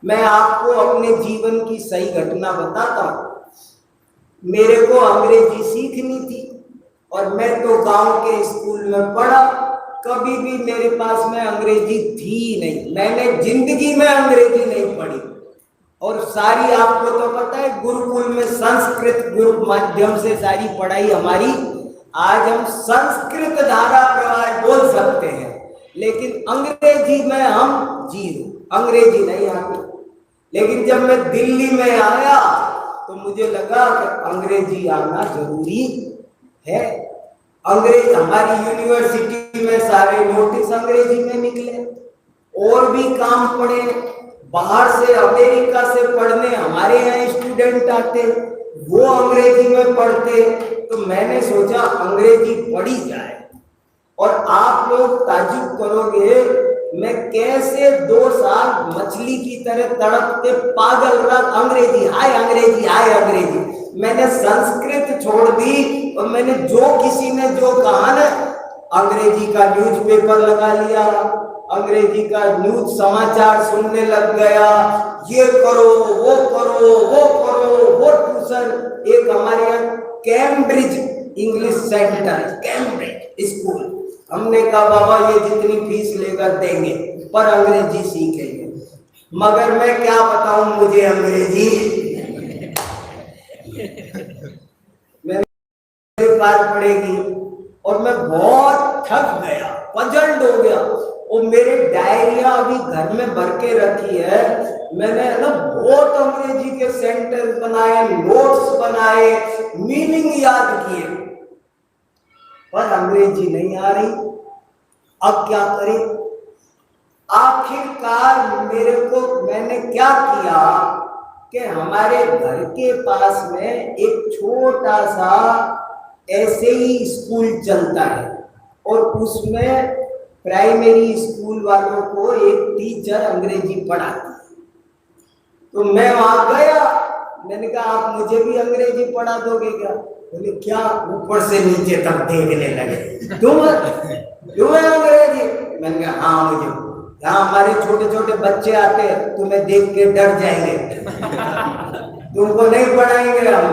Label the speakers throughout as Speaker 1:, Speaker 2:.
Speaker 1: मैं आपको अपने जीवन की सही घटना बताता हूँ। मेरे को अंग्रेजी सीखनी थी और मैं तो गांव के स्कूल में पढ़ा, कभी भी मेरे पास में अंग्रेजी थी नहीं, मैंने जिंदगी में अंग्रेजी नहीं पढ़ी। और सारी, आपको तो पता है, गुरुकुल में संस्कृत गुरु माध्यम से सारी पढ़ाई हमारी। आज हम संस्कृत धारा प्रवाह बोल सकते हैं, लेकिन अंग्रेजी में हम जीरो, अंग्रेजी नहीं आती। लेकिन जब मैं दिल्ली में आया तो मुझे लगा कि अंग्रेजी आना जरूरी है। अंग्रेज, हमारी यूनिवर्सिटी में सारे नोटिस अंग्रेजी में निकले, और भी काम पड़े, बाहर से अमेरिका से पढ़ने हमारे यहाँ स्टूडेंट आते, वो अंग्रेजी में पढ़ते। तो मैंने सोचा अंग्रेजी पढ़ी जाए। और आप लोग ताज्जुब करोगे, मैं कैसे 2 साल मछली की तरह तड़पते पागल रहा, अंग्रेजी हाय अंग्रेजी हाय अंग्रेजी। मैंने संस्कृत छोड़ दी और मैंने जो किसी ने जो कहा ना, अंग्रेजी का न्यूज़पेपर लगा लिया, अंग्रेजी का न्यूज समाचार सुनने लग गया, ये करो वो करो वो करो वो ट्यूशन। एक हमारे यहाँ Cambridge English centre, Cambridge school, हमने कहा बाबा ये जितनी फीस लेगा देंगे, पर अंग्रेजी सीखेंगे। मगर मैं क्या बताऊं, मुझे अंग्रेजी मेरे पास पड़ेगी। और मैं बहुत थक गया, पजल्ड हो गया। और मेरे डायरिया अभी घर में भर के रखी है, मैंने ना बहुत अंग्रेजी के सेंटेंस बनाए, नोट्स बनाए, मीनिंग याद किए, पर अंग्रेजी नहीं आ रही। अब क्या करें? आखिरकार मैंने क्या किया कि हमारे घर के पास में एक छोटा सा ऐसे ही स्कूल चलता है, और उसमें प्राइमरी स्कूल वालों को एक टीचर अंग्रेजी पढ़ाती है। तो मैं वहां गया, मैंने कहा आप मुझे भी अंग्रेजी पढ़ा दोगे क्या? बोले क्या? ऊपर से नीचे तक देखने लगे, तुम्हें अंग्रेजी? मैंने कहा हाँ मुझे। यहाँ हमारे छोटे छोटे बच्चे आते हैं, तुम्हें देख के डर जाएंगे, तुमको नहीं पढ़ाएंगे हम।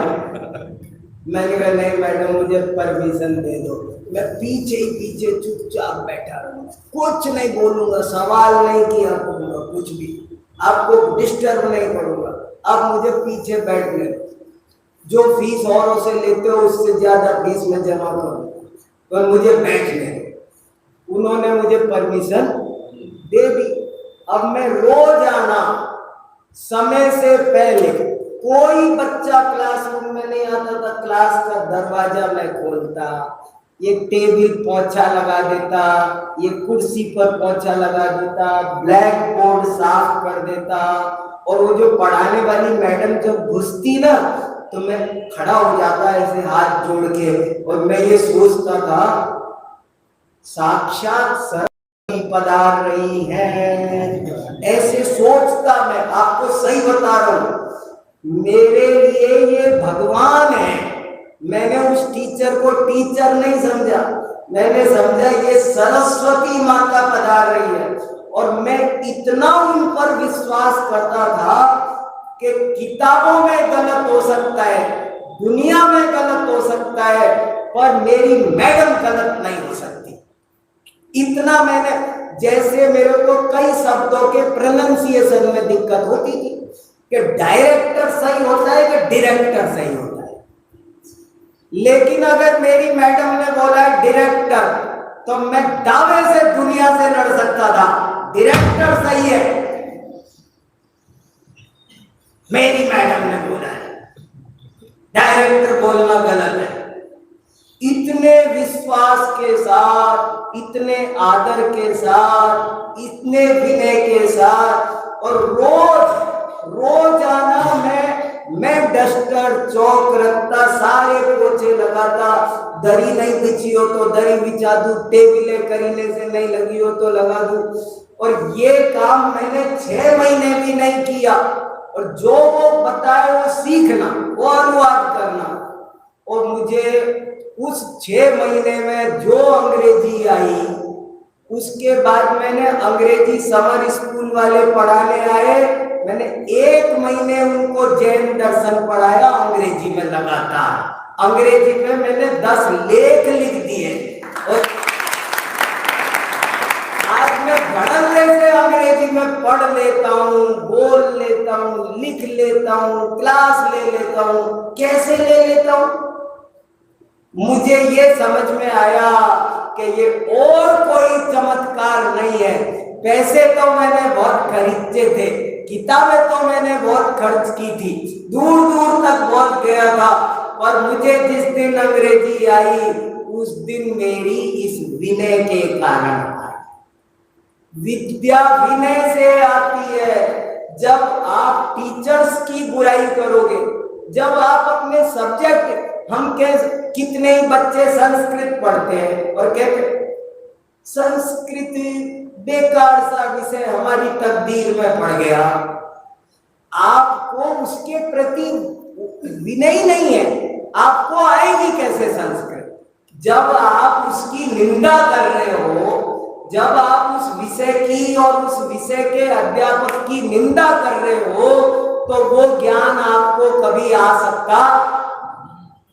Speaker 1: मैंने कहा नहीं मैडम मुझे परमिशन दे दो। मैं पीछे ही पीछे चुपचाप बैठा रहूंगा, कुछ नहीं बोलूंगा, सवाल नहीं किया करूंगा, कुछ भी आपको डिस्टर्ब नहीं करूंगा, आप मुझे पीछे बैठने दो। जो फीस औरों से लेते हो उससे ज्यादा फीस मैं जमा करूंगा, पर मुझे बैठने दो। उन्होंने मुझे परमिशन दे दी। अब मैं रोज आना, समय से पहले, कोई बच्चा क्लासरूम में नहीं आता था, क्लास का दरवाजा मैं खोलता, ये टेबल पोछा लगा देता, ये कुर्सी पर पोछा लगा देता, ब्लैक बोर्ड साफ कर देता। और वो जो पढ़ाने वाली मैडम जब घुसती ना, तो मैं खड़ा हो जाता ऐसे हाथ जोड़ के, और मैं ये सोचता था साक्षात सरस्वती पधार रही है, ऐसे सोचता। मैं आपको सही बता रहा हूं, मेरे लिए ये भगवान है। मैंने उस टीचर को टीचर नहीं समझा, मैंने समझा ये सरस्वती माता पधार रही है। और मैं इतना उन पर विश्वास करता था कि किताबों में गलत हो सकता है, दुनिया में गलत हो सकता है, पर मेरी मैडम गलत नहीं हो सकती। इतना मैंने, जैसे मेरे को कई शब्दों के प्रोनाउंसिएशन में दिक्कत होती थी कि डायरेक्टर सही होता है कि डायरेक्टर सही होता है, लेकिन अगर मेरी मैडम ने बोला डायरेक्टर, तो मैं दावे से दुनिया से लड़ सकता था, डायरेक्टर सही है। मेरी मैडम ने बोला है डायरेक्टर बोलना गलत है। इतने विश्वास के साथ, इतने आदर के साथ, इतने विनय के साथ, और रोज आना मैं डस्टर चौक रखता, सारे पोछे लगाता, दरी नहीं बिछी हो तो दरी बिछा दूं, टेबलें करीने से नहीं लगी हो तो लगा दूं। और ये काम मैंने 6 महीने भी नहीं किया, और जो वो बताए वो सीखना, वो अनुवाद करना। और मुझे उस 6 महीने में जो अंग्रेजी आई, उसके बाद मैंने अंग्रेजी समर स्कूल वाले पढ़ाने आए, मैंने 1 महीने उनको जैन दर्शन पढ़ाया अंग्रेजी में लगातार। अंग्रेजी में मैंने 10 लेख लिख दिए और आज मैं धड़ल्ले से अंग्रेजी में पढ़ लेता हूँ, बोल लेता हूँ, लिख लेता हूँ, क्लास ले लेता हूँ। कैसे ले लेता हूँ? मुझे ये समझ में आया कि ये और कोई चमत्कार नहीं है। पैसे तो मैंने बहुत खरीदे थे, किताबें तो मैंने बहुत खर्च की थी, दूर दूर तक बहुत गया था, और मुझे जिस दिन अंग्रेजी आई उस दिन मेरी इस विनय के कारण आई। विद्या विनय से आती है। जब आप टीचर्स की बुराई करोगे, जब आप अपने सब्जेक्ट, हम कितने ही बच्चे संस्कृत पढ़ते हैं और कहते संस्कृत बेकार सा विषय हमारी तकदीर में पड़ गया। आपको उसके प्रति विनय नहीं है, आपको आएगी कैसे संस्कृत? जब आप उसकी निंदा कर रहे हो, जब आप उस विषय की और उस विषय के अध्यापक की निंदा कर रहे हो, तो वो ज्ञान आपको कभी आ सकता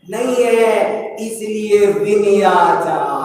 Speaker 1: नहीं है। इसलिए विनयाचार